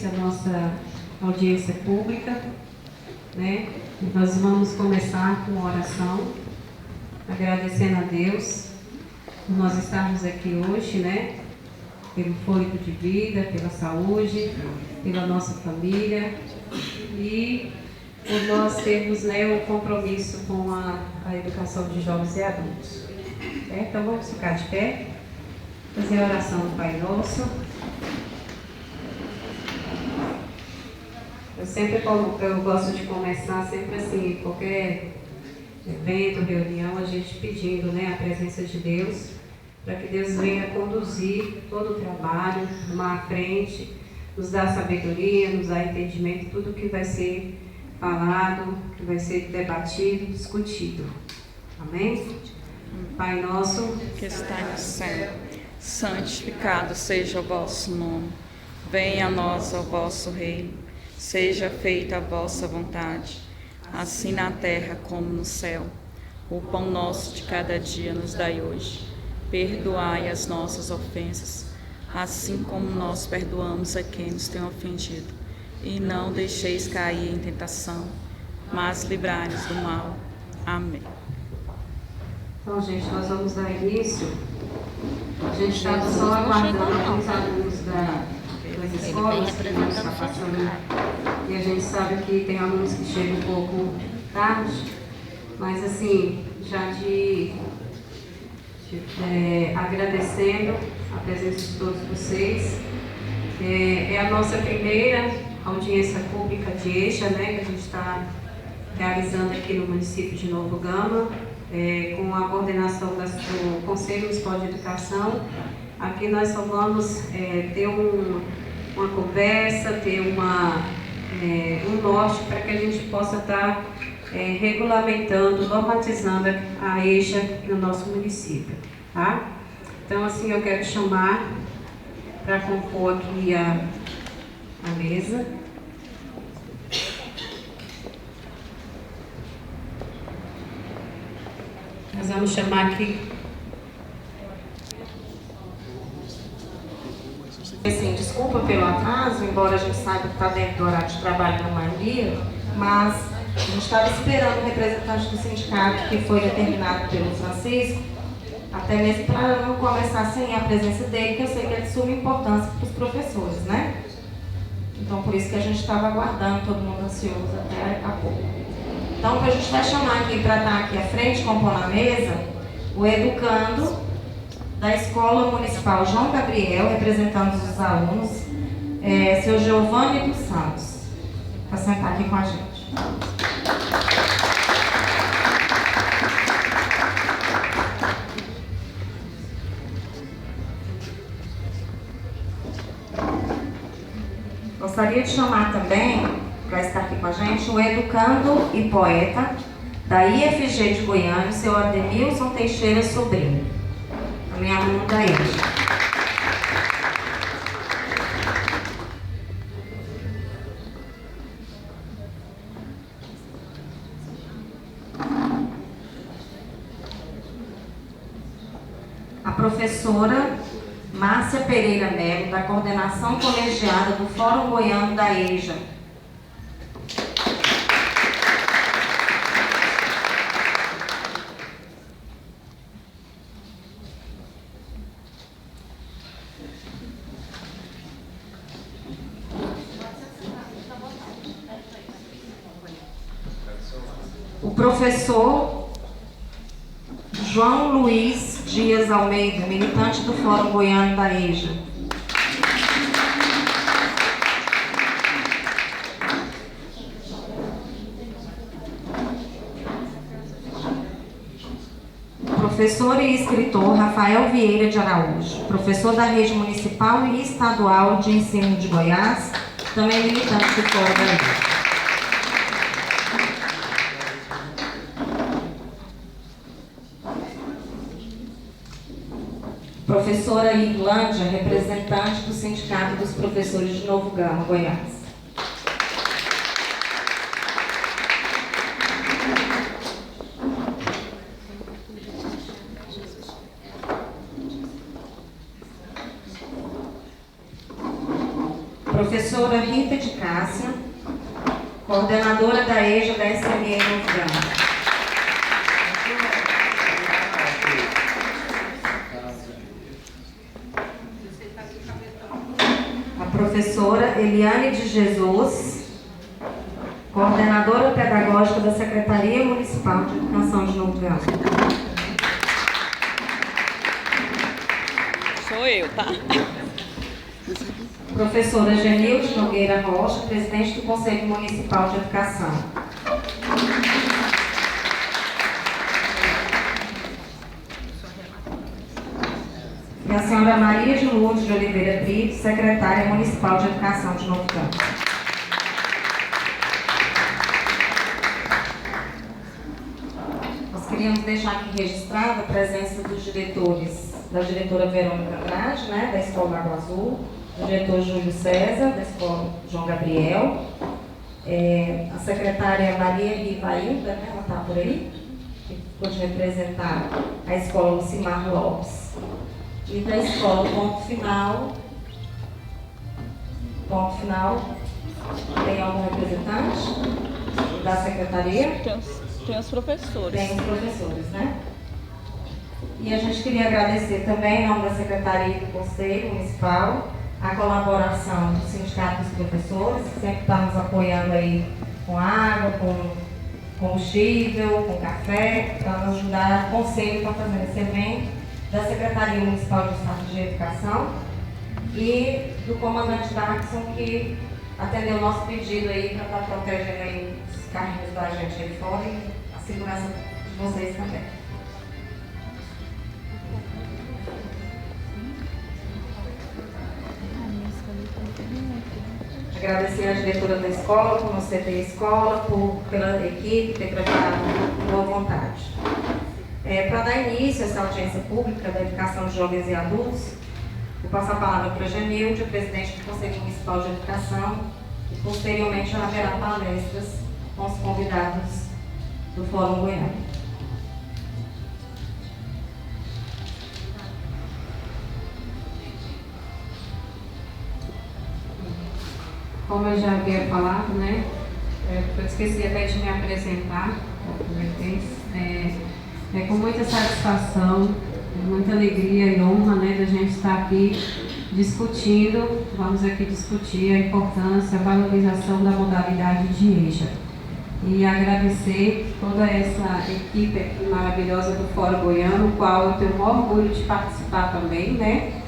início à nossa audiência pública, né? Nós vamos começar com uma oração, agradecendo a Deus por nós estarmos aqui hoje, né? Pelo fôlego de vida, pela saúde, pela nossa família e por nós termos, né, um compromisso com a educação de jovens e adultos. Então vamos ficar de pé, fazer a oração do Pai Nosso. Eu gosto de começar sempre assim, qualquer evento, reunião, a gente pedindo, né, a presença de Deus, para que Deus venha conduzir todo o trabalho, tomar à frente, nos dar sabedoria, nos dar entendimento, tudo que vai ser falado, que vai ser debatido, discutido. Amém? Pai nosso, que está no céu, santificado seja o vosso nome. Venha a nós o vosso reino. Seja feita a vossa vontade, assim na terra como no céu. O pão nosso de cada dia nos dai hoje. Perdoai as nossas ofensas, assim como nós perdoamos a quem nos tem ofendido. E não deixeis cair em tentação, mas livrai-nos do mal. Amém. Então, gente, nós vamos dar início. A gente estava só aguardando alguns alunos das escolas que não está passando. E a gente sabe que tem alunos que chegam um pouco tarde, mas assim, já agradecendo a presença de todos vocês. É a nossa primeira audiência pública de EJA, né, que a gente está realizando aqui no município de Novo Gama, com a coordenação do Conselho Municipal de Educação. Aqui nós só vamos ter uma conversa, ter um norte para que a gente possa estar regulamentando, normatizando a EJA no nosso município, tá? Então, assim, eu quero chamar para compor aqui a mesa. Nós vamos chamar aqui. Assim, desculpa pelo atraso, embora a gente saiba que está dentro do horário de trabalho da maioria, mas a gente estava esperando o representante do sindicato que foi determinado pelo Francisco, até mesmo para não começar sem a presença dele, que eu sei que é de suma importância para os professores, né? Então, por isso que a gente estava aguardando, todo mundo ansioso até a pouco. Então, a gente vai chamar aqui para estar aqui à frente, compor na mesa, o educando da Escola Municipal João Gabriel, representando os alunos, seu Giovanni dos Santos, para sentar aqui com a gente. Gostaria de chamar também, para estar aqui com a gente, o educando e poeta da IFG de Goiânia, seu Ademilson Teixeira Sobrinho, também aluno da EJA. A professora Márcia Pereira Melo, da coordenação colegiada do Fórum Goiano da EJA. O professor João Luiz Dias Almeida, militante do Fórum Goiano da EJA. Professor e escritor Rafael Vieira de Araújo, professor da Rede Municipal e Estadual de Ensino de Goiás, também militante do Fórum da EJA. Professora Irlândia, representante do Sindicato dos Professores de Novo Gama, Goiás. Professora Rita de Cássia, coordenadora da EJA da SME Novo Gama. A professora Eliane de Jesus, coordenadora pedagógica da Secretaria Municipal de Educação de Novo Gama. Sou eu, tá? Professora Genilde Nogueira Rocha, presidente do Conselho Municipal de Educação. E a senhora Maria de Lourdes de Oliveira Brito, secretária municipal de Educação de Novo Gama. Nós queríamos deixar aqui registrada a presença dos diretores, da diretora Verônica Andrade, né, da Escola Água Azul, do diretor Júlio César, da Escola João Gabriel, a secretária Maria Rivailda, né, ela está por aí, que ficou de representar a Escola Lucimar Lopes. E da Escola Ponto Final, tem algum representante da secretaria? Tem os professores. Tem os professores, né? E a gente queria agradecer também, em nome da Secretaria do Conselho Municipal, a colaboração do Sindicato dos Professores, que sempre está nos apoiando aí com água, com combustível, com café, para nos ajudar, o Conselho está fazendo esse evento, da Secretaria Municipal de Estado de Educação e do comandante Darkson, que atendeu o nosso pedido aí para estar protegendo aí os carrinhos da gente aí fora e a segurança de vocês também. Agradecer à diretora da escola por nos ceder a escola, pela equipe ter preparado com boa vontade. Para dar início a essa audiência pública da educação de jovens e adultos, vou passar a palavra para a Genilde, presidente do Conselho Municipal de Educação, e posteriormente haverá palestras com os convidados do Fórum Goiano. Como eu já havia falado, né? Eu esqueci até de me apresentar, é com muita satisfação, muita alegria e honra, né, da gente estar aqui discutindo, vamos aqui discutir a importância, a valorização da modalidade de EJA. E agradecer toda essa equipe aqui maravilhosa do Fórum Goiano, o qual eu tenho o maior orgulho de participar também, né?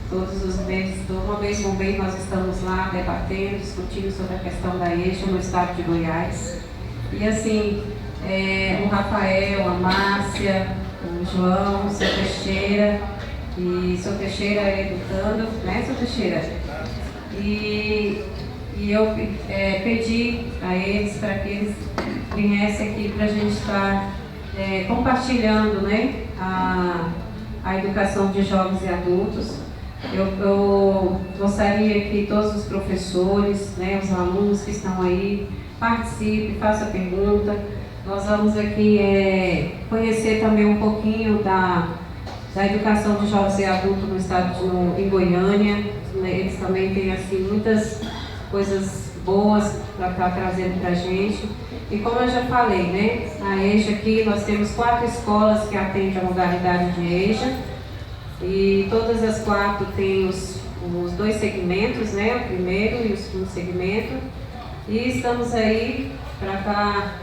Todos os meses, uma vez por mês, nós estamos lá debatendo, discutindo sobre a questão da EJA no estado de Goiás. E assim, o Rafael, a Márcia, o João, o seu Teixeira, e seu Teixeira educando, né, seu Teixeira? E eu pedi a eles para que eles viessem aqui para a gente estar compartilhando, né, a educação de jovens e adultos. Eu gostaria que todos os professores, né, os alunos que estão aí, participem, façam pergunta. Nós vamos aqui conhecer também um pouquinho da educação de jovens e adultos no estado em Goiânia. Eles também têm assim, muitas coisas boas para estar trazendo para a gente. E como eu já falei, né, a EJA aqui, nós temos 4 escolas que atendem a modalidade de EJA. E todas as 4 têm os 2 segmentos, né, o primeiro e o segundo segmento. E estamos aí para estar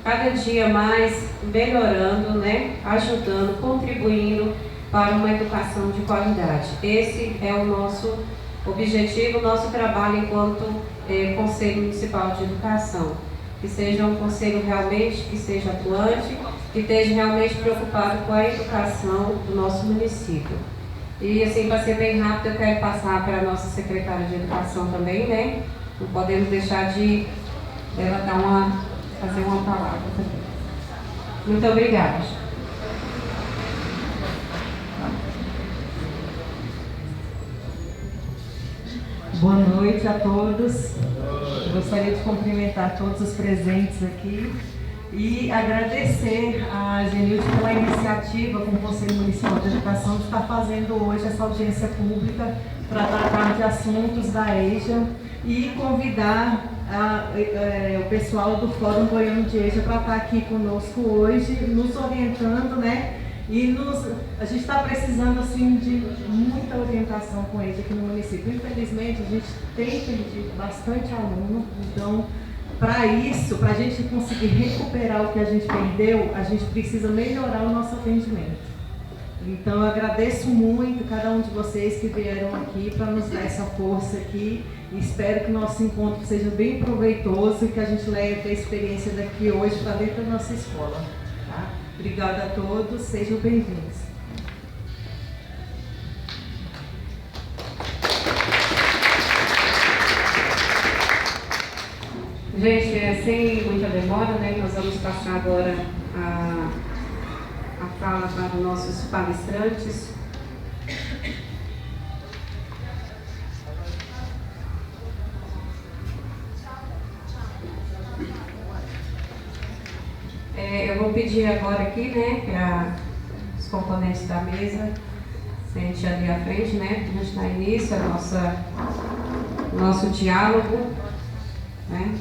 cada dia mais melhorando, né, ajudando, contribuindo para uma educação de qualidade. Esse é o nosso objetivo, o nosso trabalho enquanto Conselho Municipal de Educação. Que seja um conselho realmente, que seja atuante, que esteja realmente preocupado com a educação do nosso município. E assim, para ser bem rápido, eu quero passar para a nossa secretária de Educação também, né? Não podemos deixar de ela fazer uma palavra também. Muito obrigada. Boa noite a todos. Eu gostaria de cumprimentar todos os presentes aqui e agradecer a Genilde pela iniciativa com o Conselho Municipal de Educação de estar fazendo hoje essa audiência pública para tratar de assuntos da EJA e convidar o pessoal do Fórum Goiano de EJA para estar aqui conosco hoje, nos orientando, né? A gente está precisando assim, de muita orientação com eles aqui no município. Infelizmente, a gente tem perdido bastante aluno, então, para isso, para a gente conseguir recuperar o que a gente perdeu, a gente precisa melhorar o nosso atendimento. Então, eu agradeço muito cada um de vocês que vieram aqui para nos dar essa força aqui. E espero que o nosso encontro seja bem proveitoso e que a gente leve a experiência daqui hoje para dentro da nossa escola. Tá? Obrigada a todos, sejam bem-vindos. Gente, sem muita demora, né, nós vamos passar agora a fala para os nossos palestrantes. Eu vou pedir agora aqui, né, para os componentes da mesa sente ali à frente, né, para a gente dar início ao nosso diálogo, né,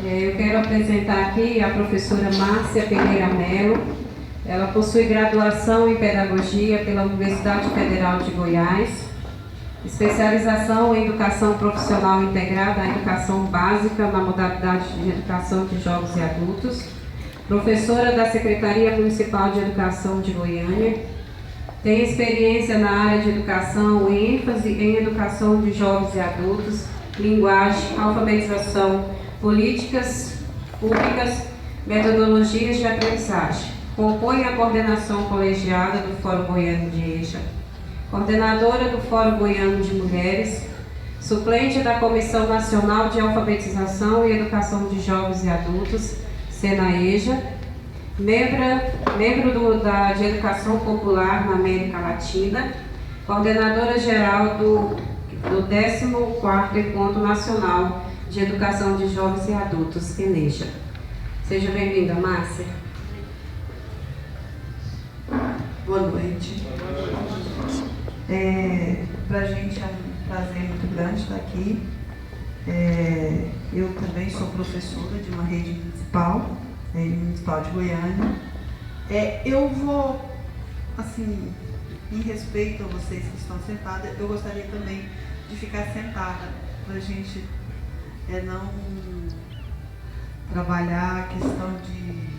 eu quero apresentar aqui a professora Márcia Pereira Mello. Ela possui graduação em Pedagogia pela Universidade Federal de Goiás, especialização em Educação Profissional Integrada à Educação Básica na modalidade de Educação de Jovens e Adultos, professora da Secretaria Municipal de Educação de Goiânia, tem experiência na área de educação, ênfase em educação de jovens e adultos, linguagem, alfabetização, políticas públicas, metodologias de aprendizagem. Compõe a coordenação colegiada do Fórum Goiano de EJA, coordenadora do Fórum Goiano de Mulheres, suplente da Comissão Nacional de Alfabetização e Educação de Jovens e Adultos, SENAEJA, membro de Educação Popular na América Latina, coordenadora geral do 14º Encontro Nacional de Educação de Jovens e Adultos, ENEJA. Seja bem-vinda, Márcia. Boa noite. Para a gente é um prazer muito grande estar aqui. Eu também sou professora de uma rede municipal de Goiânia. Eu vou, assim, em respeito a vocês que estão sentadas, eu gostaria também de ficar sentada, para a gente não trabalhar a questão de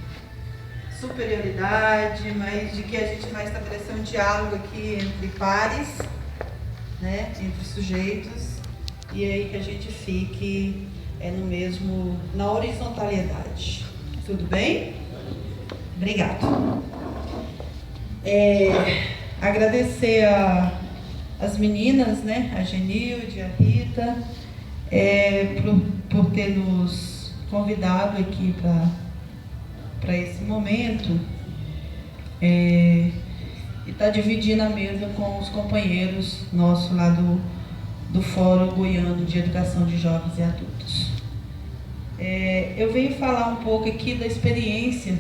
superioridade, mas de que a gente vai estabelecer um diálogo aqui entre pares, né, entre sujeitos, e aí que a gente fique na horizontalidade. Tudo bem? Obrigado. Agradecer as meninas, né, a Genilde, a Rita, por ter nos convidado aqui para esse momento e estar dividindo a mesa com os companheiros nossos lá do Fórum Goiano de Educação de Jovens e Adultos. Eu venho falar um pouco aqui da experiência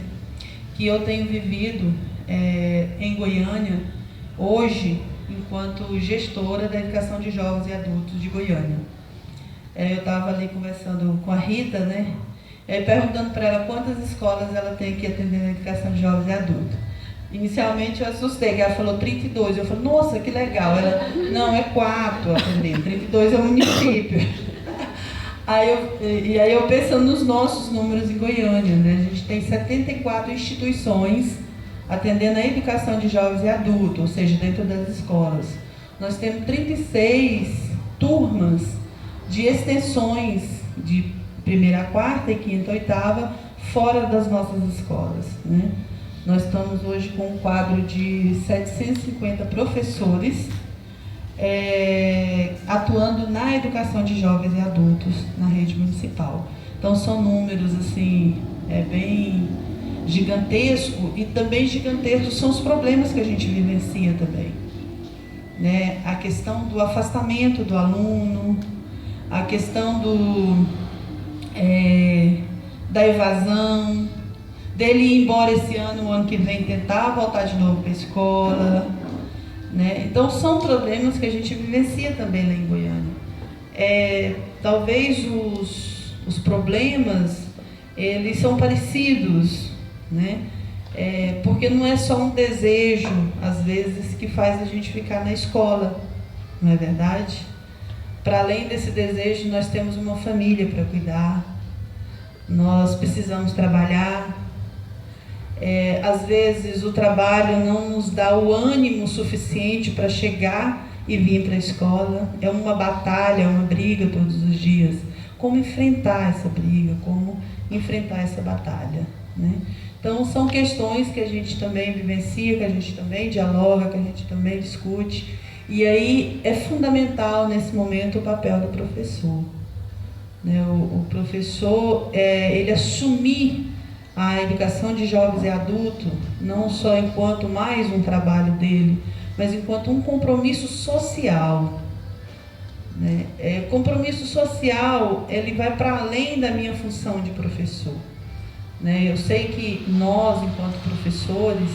que eu tenho vivido em Goiânia hoje, enquanto gestora da Educação de Jovens e Adultos de Goiânia. Eu estava ali conversando com a Rita, né? Perguntando para ela quantas escolas ela tem que atender na educação de jovens e adultos. Inicialmente eu assustei, que ela falou 32. Eu falei, nossa, que legal. Ela, não, é 4 atendendo, 32 é o município. Aí eu pensando nos nossos números em Goiânia, né? A gente tem 74 instituições atendendo a educação de jovens e adultos, ou seja, dentro das escolas. Nós temos 36 turmas de extensões de 1ª, 4ª, 5ª, 8ª, fora das nossas escolas, né? Nós estamos hoje com um quadro de 750 professores atuando na educação de jovens e adultos na rede municipal. Então são números assim, bem gigantesco, e também gigantescos são os problemas que a gente vivencia também, né? A questão do afastamento do aluno, a questão da evasão, dele ir embora esse ano, o ano que vem tentar voltar de novo para a escola, né? Então são problemas que a gente vivencia também lá em Goiânia. talvez os problemas, eles são parecidos, né? Porque não é só um desejo, às vezes, que faz a gente ficar na escola, não é verdade? Para além desse desejo, nós temos uma família para cuidar, nós precisamos trabalhar. Às vezes o trabalho não nos dá o ânimo suficiente para chegar e vir para a escola. É uma batalha, é uma briga todos os dias. Como enfrentar essa briga, como enfrentar essa batalha, né? Então são questões que a gente também vivencia, que a gente também dialoga, que a gente também discute. E aí é fundamental nesse momento o papel do professor, né? O professor, ele assumir a educação de jovens e adultos, não só enquanto mais um trabalho dele, mas enquanto um compromisso social, né? Compromisso social, ele vai para além da minha função de professor, né? Eu sei que nós, enquanto professores,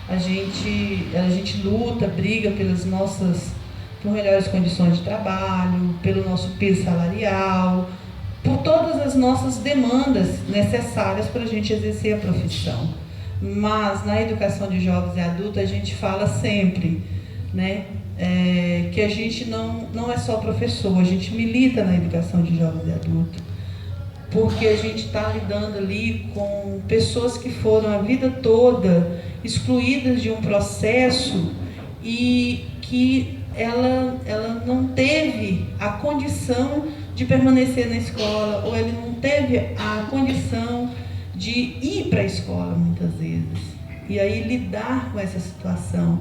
a gente luta, briga por melhores condições de trabalho, pelo nosso piso salarial, por todas as nossas demandas necessárias para a gente exercer a profissão. Mas na educação de jovens e adultos a gente fala sempre, né, que a gente não é só professor, a gente milita na educação de jovens e adultos, porque a gente está lidando ali com pessoas que foram a vida toda excluídas de um processo e que ela não teve a condição de permanecer na escola, ou ele não teve a condição de ir para a escola muitas vezes. E aí lidar com essa situação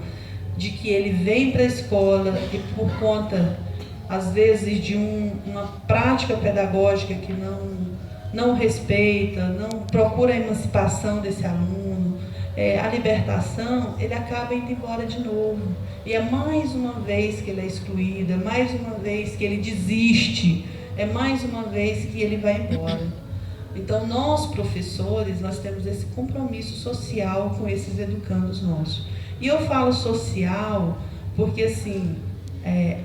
de que ele vem para a escola e por conta, às vezes, de uma prática pedagógica que não respeita, não procura a emancipação desse aluno, a libertação, ele acaba indo embora de novo. E é mais uma vez que ele é excluído, é mais uma vez que ele desiste, é mais uma vez que ele vai embora. Então, nós, professores, nós temos esse compromisso social com esses educandos nossos. E eu falo social porque, assim,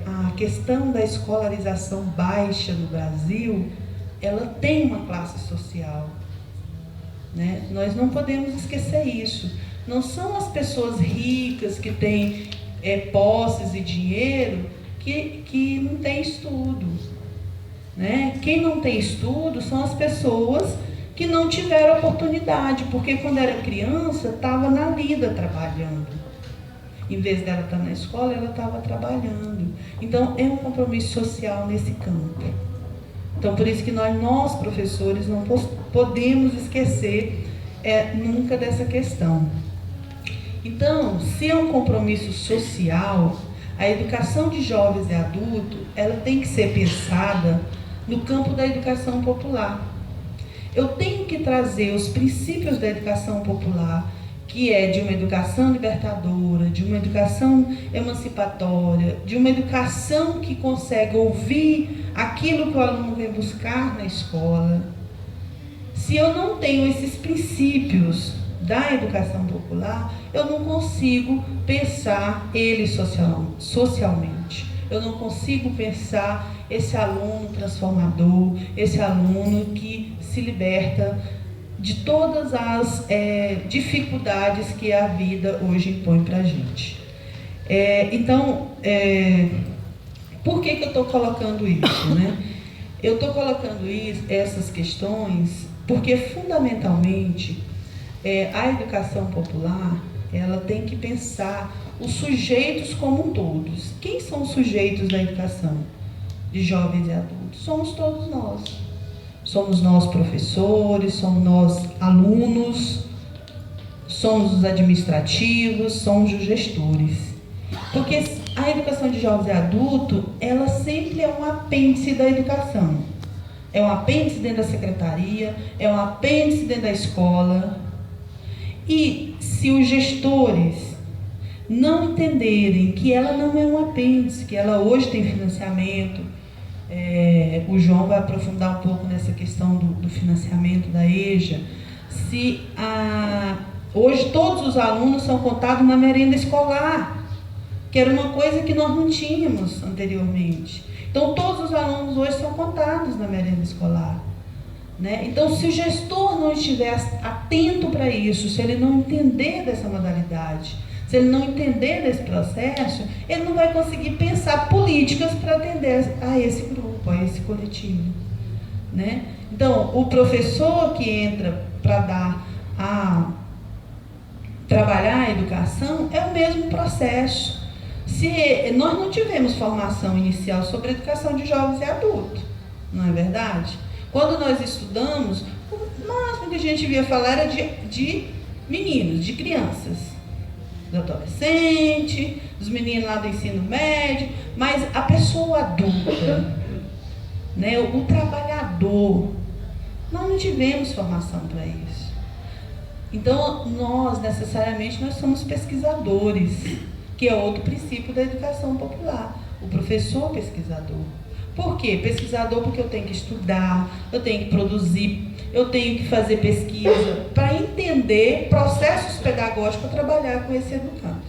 a questão da escolarização baixa no Brasil, ela tem uma classe social, né? Nós não podemos esquecer isso. Não são as pessoas ricas que têm posses e dinheiro que não têm estudo, né? Quem não tem estudo são as pessoas que não tiveram oportunidade, porque quando era criança estava na lida trabalhando. Em vez dela estar na escola, ela estava trabalhando. Então é um compromisso social nesse campo. Então, por isso que nós professores, não podemos esquecer nunca dessa questão. Então, se é um compromisso social, a educação de jovens e adultos, ela tem que ser pensada no campo da educação popular. Eu tenho que trazer os princípios da educação popular, que é de uma educação libertadora, de uma educação emancipatória, de uma educação que consegue ouvir aquilo que o aluno vem buscar na escola. Se eu não tenho esses princípios da educação popular, eu não consigo pensar ele socialmente. Eu não consigo pensar esse aluno transformador, esse aluno que se liberta de todas as dificuldades que a vida hoje impõe para a gente. Então, por que eu estou colocando isso, né? Eu estou colocando essas questões porque, fundamentalmente, a educação popular, ela tem que pensar os sujeitos como um todos. Quem são os sujeitos da educação de jovens e adultos? Somos todos nós. Somos nós professores, somos nós alunos, somos os administrativos, somos os gestores. Porque a educação de jovens e adultos, ela sempre é um apêndice da educação. É um apêndice dentro da secretaria, é um apêndice dentro da escola. E se os gestores não entenderem que ela não é um apêndice, que ela hoje tem financiamento, o João vai aprofundar um pouco nessa questão do financiamento da EJA, hoje todos os alunos são contados na merenda escolar, que era uma coisa que nós não tínhamos anteriormente. Então, todos os alunos hoje são contados na merenda escolar, né? Então, se o gestor não estiver atento para isso, se ele não entender dessa modalidade, se ele não entender desse processo, ele não vai conseguir pensar políticas para atender a esse grupo, a esse coletivo, né? Então, o professor que entra para trabalhar a educação é o mesmo processo. Se nós não tivemos formação inicial sobre educação de jovens e adultos, não é verdade? Quando nós estudamos, o máximo que a gente via falar era de meninos, de crianças, do adolescente, dos meninos lá do ensino médio, mas a pessoa adulta, né, o trabalhador, nós não tivemos formação para isso. Então, nós somos pesquisadores, que é outro princípio da educação popular, o professor pesquisador. Por quê? Pesquisador porque eu tenho que estudar, eu tenho que produzir, eu tenho que fazer pesquisa para entender processos pedagógicos para trabalhar com esse educando.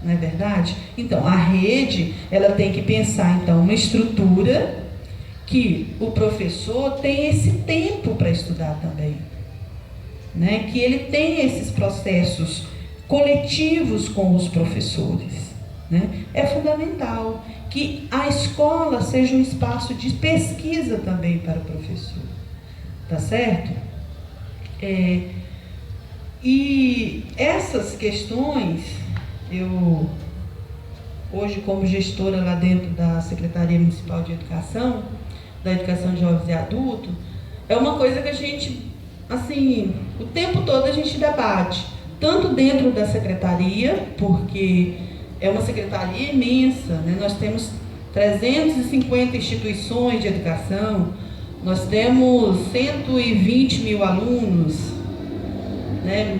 Não é verdade? Então, a rede, ela tem que pensar, então, uma estrutura que o professor tem esse tempo para estudar também, né? Que ele tem esses processos coletivos com os professores, né? É fundamental que a escola seja um espaço de pesquisa também para o professor, tá certo? E essas questões, eu hoje como gestora lá dentro da Secretaria Municipal de Educação, da Educação de Jovens e Adultos, é uma coisa que a gente, assim, o tempo todo a gente debate, tanto dentro da secretaria, porque é uma secretaria imensa, né? Nós temos 350 instituições de educação, nós temos 120 mil alunos, né?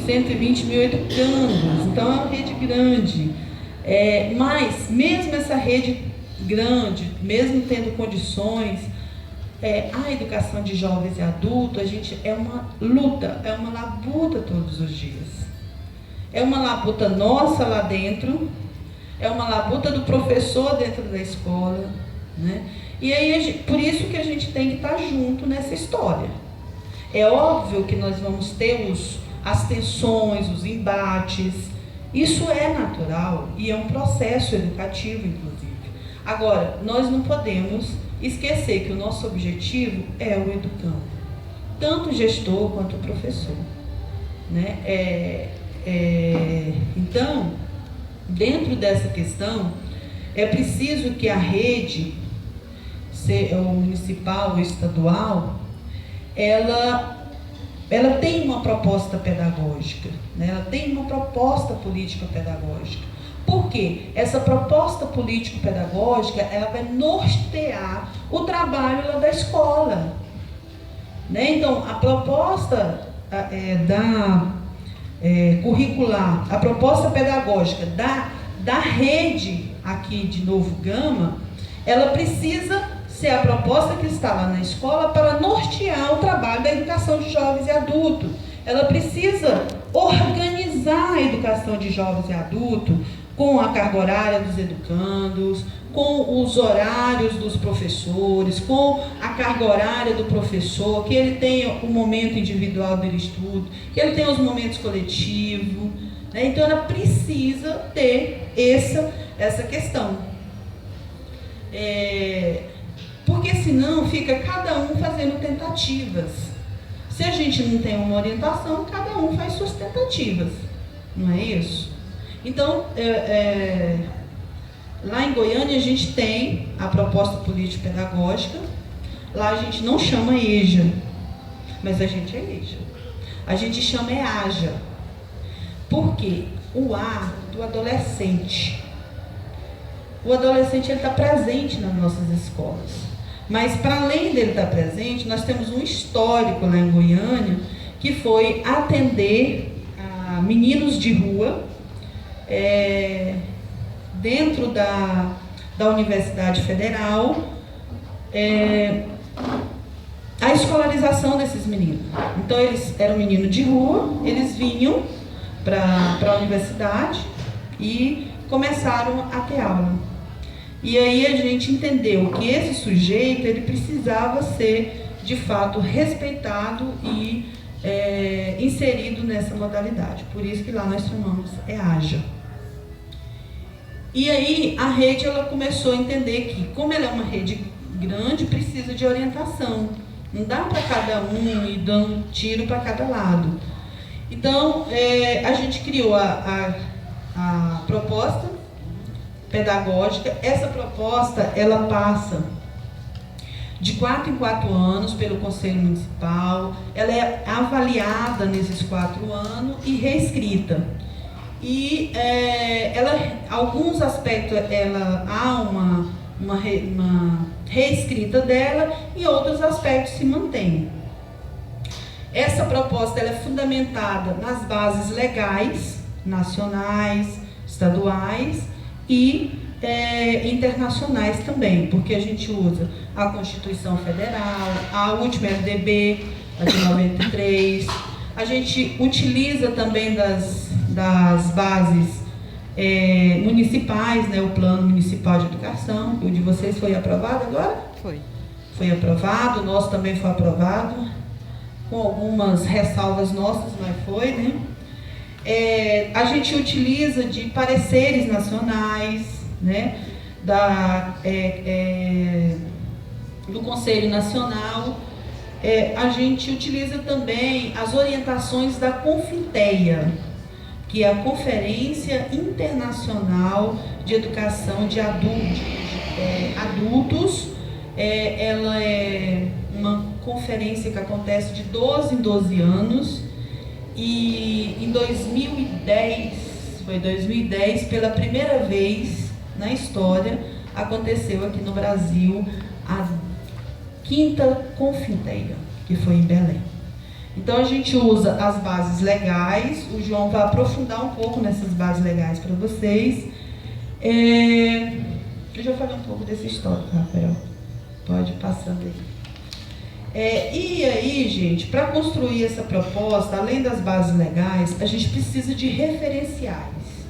120 mil educandos, então é uma rede grande. Mas, mesmo essa rede grande, mesmo tendo condições, a educação de jovens e adultos, é uma luta, é uma labuta todos os dias. É uma labuta nossa lá dentro, é uma labuta do professor dentro da escola, né? E aí, por isso que a gente tem que estar junto nessa história. É óbvio que nós vamos ter as tensões, os embates, isso é natural e é um processo educativo, inclusive. Agora, nós não podemos esquecer que o nosso objetivo é o educando, tanto o gestor quanto o professor, né? Então, dentro dessa questão, é preciso que a rede, ou municipal ou estadual, ela tem uma proposta pedagógica, né? Ela tem uma proposta político-pedagógica. Por quê? Essa proposta político-pedagógica, ela vai nortear o trabalho lá da escola, né? Então, a proposta curricular, a proposta pedagógica da rede aqui de Novo Gama, ela precisa ser a proposta que está lá na escola para nortear o trabalho da educação de jovens e adultos. Ela precisa organizar a educação de jovens e adultos com a carga horária dos educandos, com os horários dos professores, com a carga horária do professor, que ele tenha o momento individual dele estudo, que ele tenha os momentos coletivos, né? Então ela precisa ter essa questão. Porque senão fica cada um fazendo tentativas. Se a gente não tem uma orientação, cada um faz suas tentativas, não é isso? Então, lá em Goiânia a gente tem a proposta político-pedagógica, lá a gente não chama EJA, mas a gente é EJA. A gente chama AJA. Por quê? O A do adolescente. O adolescente está presente nas nossas escolas. Mas, para além dele estar presente, nós temos um histórico lá em Goiânia, que foi atender a meninos de rua, dentro da Universidade Federal, a escolarização desses meninos. Então, eles eram meninos de rua, eles vinham para a universidade e começaram a ter aula. E aí a gente entendeu que esse sujeito, ele precisava ser, de fato, respeitado e inserido nessa modalidade. Por isso que lá nós chamamos EAJA. E aí a rede, ela começou a entender que, como ela é uma rede grande, precisa de orientação. Não dá para cada um ir dando tiro para cada lado. Então, a gente criou a proposta pedagógica. Essa proposta, ela passa de 4 em 4 anos pelo Conselho Municipal. Ela é avaliada nesses 4 anos e reescrita. E alguns aspectos, há uma reescrita dela e outros aspectos se mantêm. Essa proposta, ela é fundamentada nas bases legais, nacionais, estaduais e internacionais também, porque a gente usa a Constituição Federal, a última LDB, a de 93, a gente utiliza também das bases municipais, né, o Plano Municipal de Educação. O de vocês foi aprovado agora? Foi aprovado, o nosso também foi aprovado, com algumas ressalvas nossas, mas foi, né? A gente utiliza de pareceres nacionais, né, do Conselho Nacional. A gente utiliza também as orientações da Confiteia, que é a Conferência Internacional de Educação de Adultos. Ela é uma conferência que acontece de 12 em 12 anos, e em 2010, pela primeira vez na história, aconteceu aqui no Brasil a 5ª Confiteia, que foi em Belém. Então a gente usa as bases legais. O João vai aprofundar um pouco nessas bases legais para vocês. Eu já falei um pouco dessa história, Rafael. Pode ir passando aí. E aí, gente, para construir essa proposta, além das bases legais, a gente precisa de referenciais.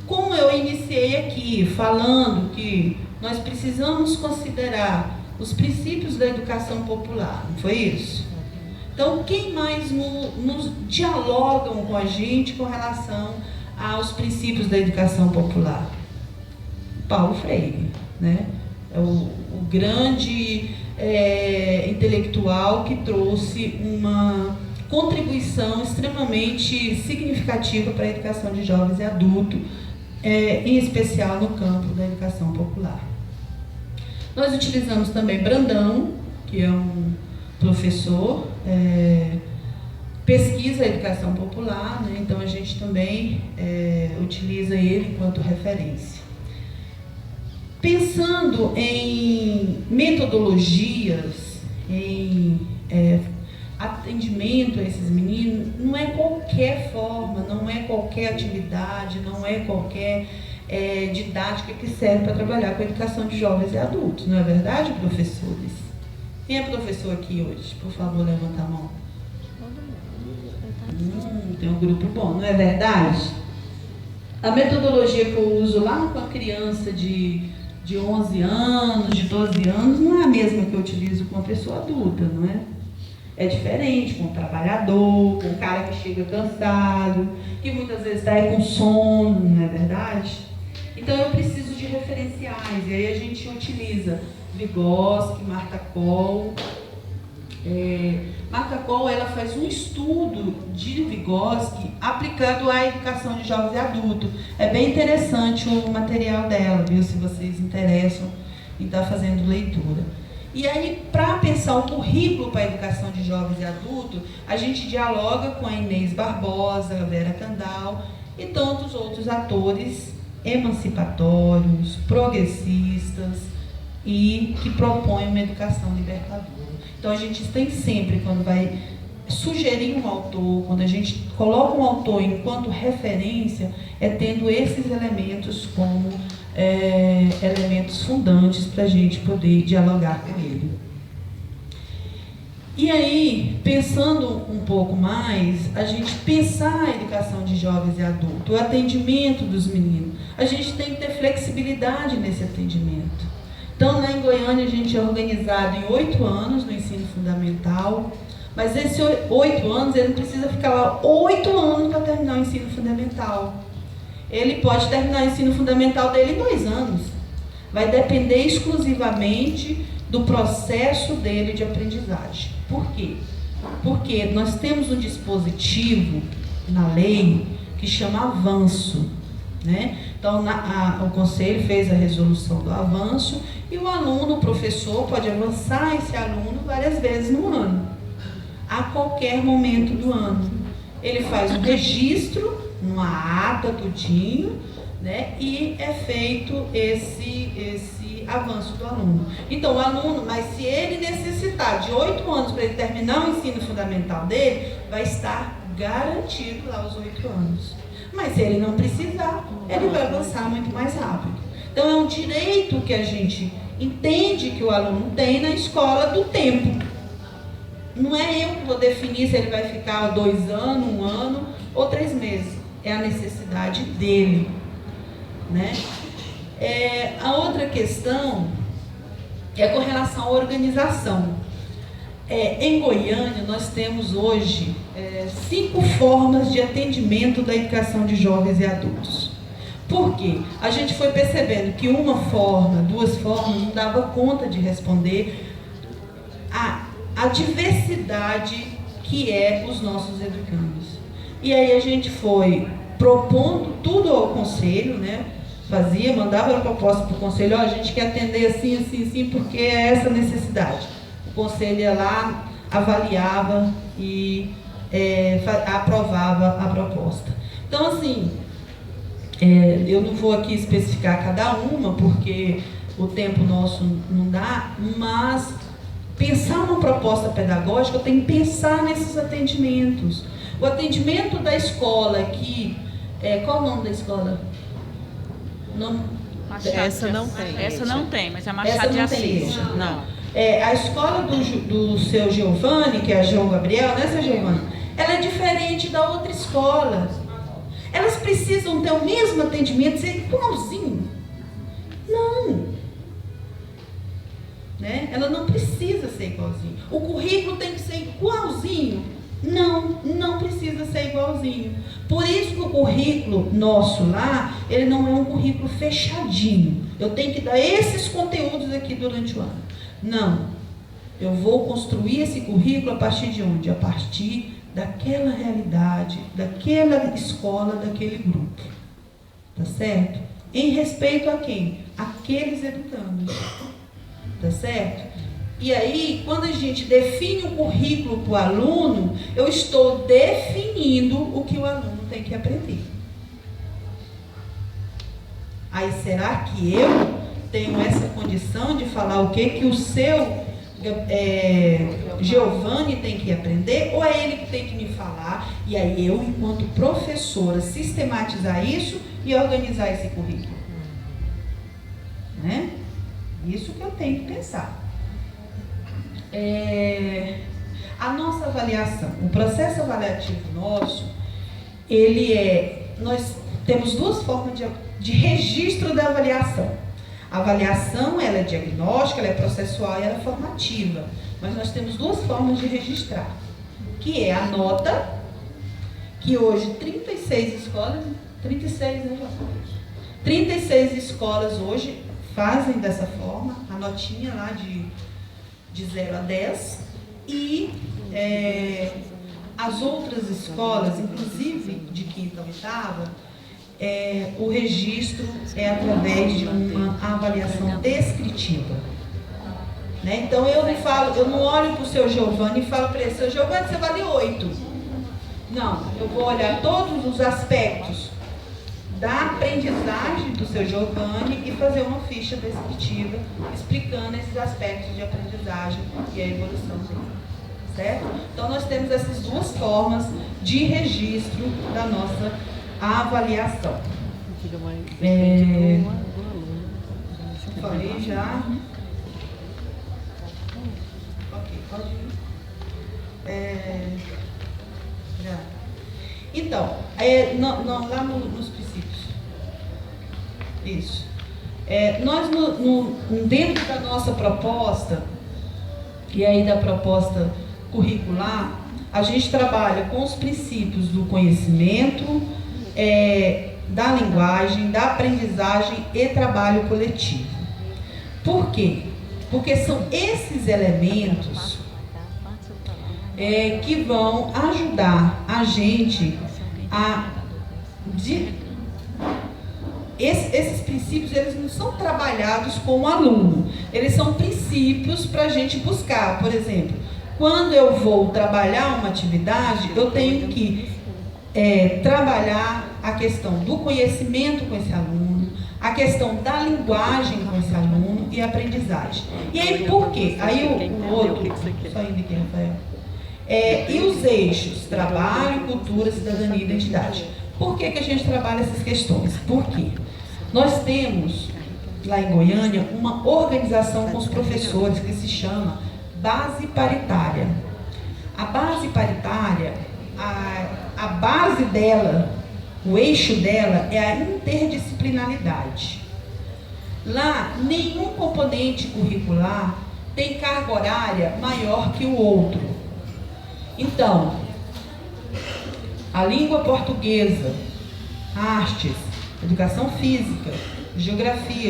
Como eu iniciei aqui falando que nós precisamos considerar os princípios da educação popular, não foi isso? Então, quem mais nos dialogam com a gente com relação aos princípios da educação popular? Paulo Freire, né? É o grande intelectual que trouxe uma contribuição extremamente significativa para a educação de jovens e adultos, em especial no campo da educação popular. Nós utilizamos também Brandão, que é um professor, pesquisa a educação popular, né? Então a gente também utiliza ele enquanto referência. Pensando em metodologias, em atendimento a esses meninos, não é qualquer forma, não é qualquer atividade, não é qualquer didática que serve para trabalhar com a educação de jovens e adultos, não é verdade, professores? Quem é professor aqui hoje? Por favor, levanta a mão. Tem um grupo bom, não é verdade? A metodologia que eu uso lá com a criança de 11 anos, de 12 anos, não é a mesma que eu utilizo com uma pessoa adulta, não é? É diferente com um trabalhador, com um cara que chega cansado, que muitas vezes está com sono, não é verdade? Então eu preciso de referenciais, e aí a gente utiliza Vygotsky, Marta Kohl. Marta Kohl, ela faz um estudo de Vygotsky aplicado à educação de jovens e adultos. É bem interessante o material dela, viu? Se vocês interessam em estar fazendo leitura. E aí, para pensar o currículo para a educação de jovens e adultos, a gente dialoga com a Inês Barbosa, a Vera Candal e tantos outros atores emancipatórios, progressistas e que propõem uma educação libertadora. Então a gente tem sempre, quando vai sugerir um autor, quando a gente coloca um autor enquanto referência, tendo esses elementos como elementos fundantes para a gente poder dialogar com ele. E aí, pensando um pouco mais, a gente pensar a educação de jovens e adultos, o atendimento dos meninos, a gente tem que ter flexibilidade nesse atendimento. Então, lá em Goiânia, a gente é organizado em 8 anos no ensino fundamental, mas esses 8 anos, ele não precisa ficar lá 8 anos para terminar o ensino fundamental. Ele pode terminar o ensino fundamental dele em 2 anos. Vai depender exclusivamente do processo dele de aprendizagem. Por quê? Porque nós temos um dispositivo na lei que chama avanço, né? Então, o Conselho fez a resolução do avanço e o aluno, o professor, pode avançar esse aluno várias vezes no ano, a qualquer momento do ano. Ele faz um registro, uma ata, tudinho, né? E é feito esse avanço do aluno. Então, o aluno, mas se ele necessitar de 8 anos para ele terminar o ensino fundamental dele, vai estar garantido lá os 8 anos. Mas se ele não precisar, ele vai avançar muito mais rápido. Então, é um direito que a gente entende que o aluno tem na escola do tempo. Não é eu que vou definir se ele vai ficar 2 anos, 1 ano ou 3 meses. É a necessidade dele, né? A outra questão é com relação à organização. Em Goiânia, nós temos hoje 5 formas de atendimento da educação de jovens e adultos. Por quê? A gente foi percebendo que uma forma, 2 formas, não dava conta de responder a diversidade que é os nossos educandos. E aí a gente foi propondo tudo ao conselho, né? Mandava a proposta para o conselho, a gente quer atender assim, assim, assim, porque é essa necessidade. O conselho ia lá, avaliava e aprovava a proposta. Então, assim, eu não vou aqui especificar cada uma, porque o tempo nosso não dá, mas pensar uma proposta pedagógica, eu tenho que pensar nesses atendimentos. O atendimento da escola aqui, qual o nome da escola? Essa não tem. Essa não tem, mas é Machado de Assis. Não. A escola do seu Giovanni, que é a João Gabriel, né, seu Giovanni? Ela é diferente da outra escola. Elas precisam ter o mesmo atendimento, ser igualzinho. Não. Né? Ela não precisa ser igualzinho. O currículo tem que ser igualzinho. Não precisa ser igualzinho. Por isso que o currículo nosso lá, ele não é um currículo fechadinho. Eu tenho que dar esses conteúdos aqui durante o ano. Não. Eu vou construir esse currículo a partir de onde? A partir daquela realidade, daquela escola, daquele grupo. Tá certo? Em respeito a quem? Aqueles educandos. Tá certo? E aí, quando a gente define o currículo para o aluno, eu estou definindo o que o aluno tem que aprender. Aí, será que eu tenho essa condição de falar o que o seu Giovanni tem que aprender? Ou é ele que tem que me falar? E aí eu, enquanto professora, sistematizar isso e organizar esse currículo. Né? Isso que eu tenho que pensar. A nossa avaliação, o processo avaliativo nosso, nós temos 2 formas de registro da avaliação. A avaliação, ela é diagnóstica, ela é processual e ela é formativa. Mas nós temos 2 formas de registrar, que é a nota, que hoje 36 escolas, 36, né, 36 escolas hoje fazem dessa forma, a notinha lá de 0 a 10, e as outras escolas, inclusive de 5ª a 8ª, o registro é através de uma avaliação descritiva. Né? Então eu não olho para o seu Giovanni e falo para ele, seu Giovanni, você vale 8. Não, eu vou olhar todos os aspectos da aprendizagem do seu Giovanni e fazer uma ficha descritiva explicando esses aspectos de aprendizagem e a evolução dele, certo? Então nós temos essas 2 formas de registro da nossa avaliação. Falei já. Ok, pode ir. Então, lá nos princípios. Isso. Nós, dentro da nossa proposta, e aí da proposta curricular, a gente trabalha com os princípios do conhecimento, da linguagem, da aprendizagem e trabalho coletivo. Por quê? Porque são esses elementos que vão ajudar a gente esses princípios, eles não são trabalhados com o aluno, eles são princípios para a gente buscar. Por exemplo, quando eu vou trabalhar uma atividade, eu tenho que trabalhar a questão do conhecimento com esse aluno, a questão da linguagem com esse aluno e a aprendizagem. E aí, por quê? Aí o outro, só indo aqui, Rafael. E os eixos, trabalho, cultura, cidadania e identidade. Por que a gente trabalha essas questões? Porque nós temos, lá em Goiânia, uma organização com os professores que se chama Base Paritária. A base paritária, a base dela, o eixo dela é a interdisciplinaridade. Lá, nenhum componente curricular tem carga horária maior que o outro. Então, a língua portuguesa, artes, educação física, geografia,